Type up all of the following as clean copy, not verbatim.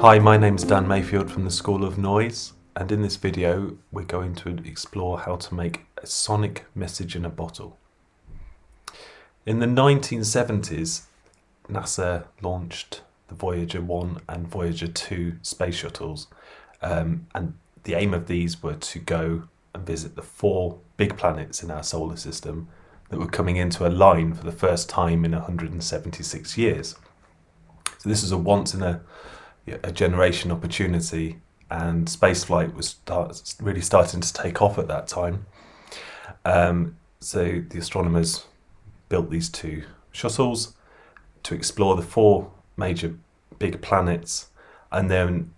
Hi, my name's Dan Mayfield from the School of Noise, and in this video we're going to explore how to make a sonic message in a bottle. In the 1970s, NASA launched the Voyager 1 and Voyager 2 space shuttles, and the aim of these were to go and visit the 4 big planets in our solar system that were coming into a line for the first time in 176 years. So this is a once in a generation opportunity, and spaceflight was really starting to take off at that time. So the astronomers built these 2 shuttles to explore the 4 major big planets, and then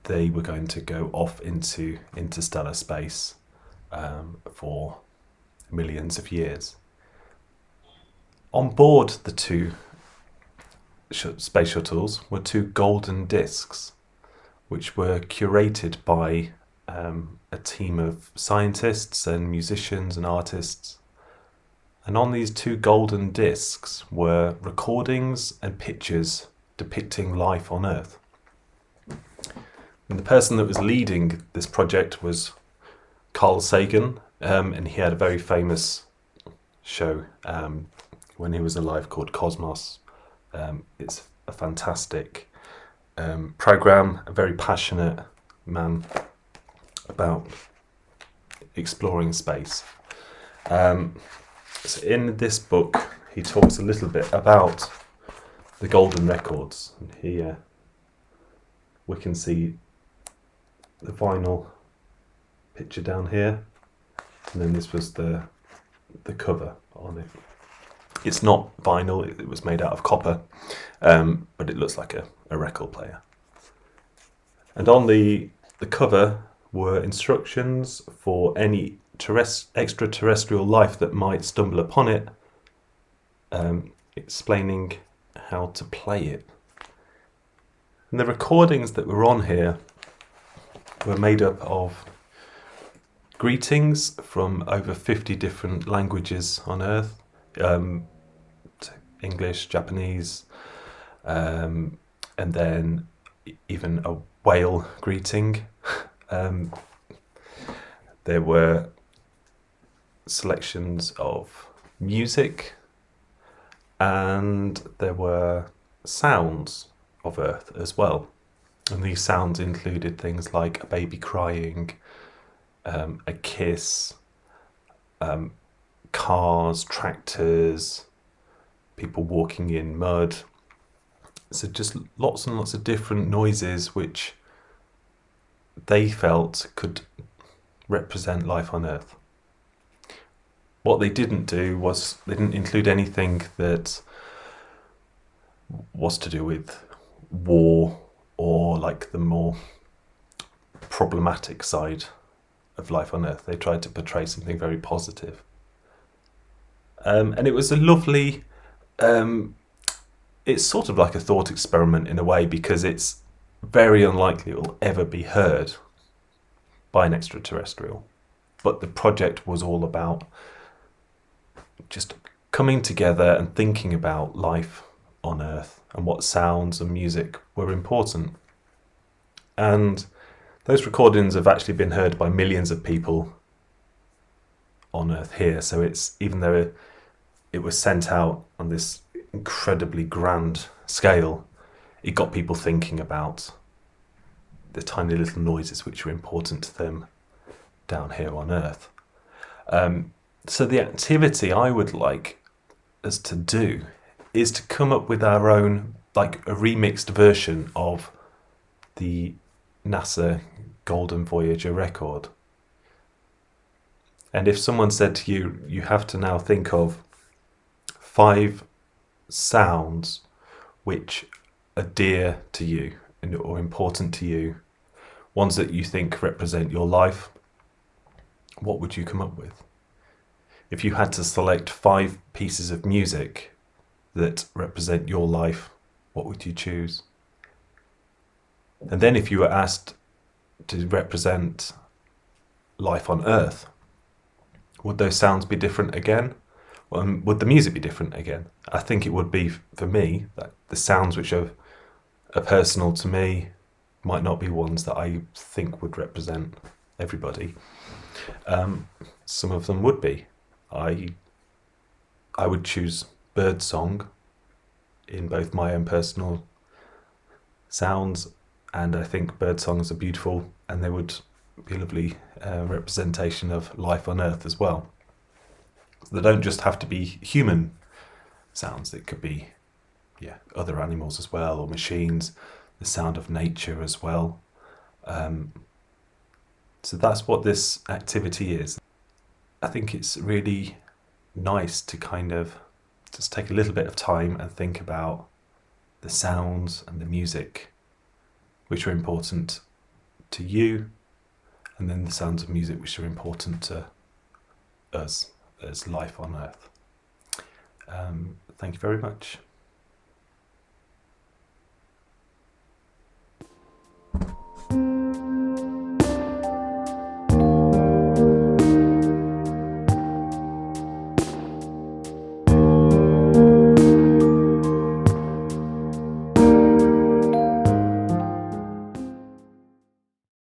they were going to go off into interstellar space for millions of years. On board the 2 space shuttles were 2 golden discs, which were curated by a team of scientists and musicians and artists. And on these 2 golden discs were recordings and pictures depicting life on Earth. And the person that was leading this project was Carl Sagan, and he had a very famous show when he was alive called Cosmos. It's a fantastic program, a very passionate man about exploring space. So in this book, he talks a little bit about the golden records. And here we can see the vinyl picture down here, and then this was the cover on it. It's not vinyl, it was made out of copper, but it looks like a record player. And on the cover were instructions for any extraterrestrial life that might stumble upon it, explaining how to play it. And the recordings that were on here were made up of greetings from over 50 different languages on Earth. English, Japanese, and then even a whale greeting. There were selections of music, and there were sounds of Earth as well. And these sounds included things like a baby crying, a kiss, cars, tractors, people walking in mud. So just lots and lots of different noises which they felt could represent life on Earth. What they didn't do was they didn't include anything that was to do with war or like the more problematic side of life on Earth. They tried to portray something very positive. And it was a lovely, it's sort of like a thought experiment in a way, because it's very unlikely it will ever be heard by an extraterrestrial. But the project was all about just coming together and thinking about life on Earth and what sounds and music were important. And those recordings have actually been heard by millions of people on Earth here. So it's, even though it was sent out on this incredibly grand scale, it got people thinking about the tiny little noises which were important to them down here on Earth. So the activity I would like us to do is to come up with our own, like a remixed version of the NASA Golden Voyager record. And if someone said to you, you have to now think of 5 sounds which are dear to you or important to you, ones that you think represent your life, what would you come up with? If you had to select 5 pieces of music that represent your life, what would you choose? And then if you were asked to represent life on Earth, would those sounds be different again? Would the music be different again? I think it would be, for me, that the sounds which are are personal to me might not be ones that I think would represent everybody. Some of them would be. I would choose birdsong in both my own personal sounds, and I think bird songs are beautiful, and they would be a lovely representation of life on Earth as well. So they don't just have to be human sounds, it could be other animals as well, or machines, the sound of nature as well. So that's what this activity is. I think it's really nice to kind of just take a little bit of time and think about the sounds and the music which are important to you, and then the sounds of music which are important to us as life on Earth. Thank you very much.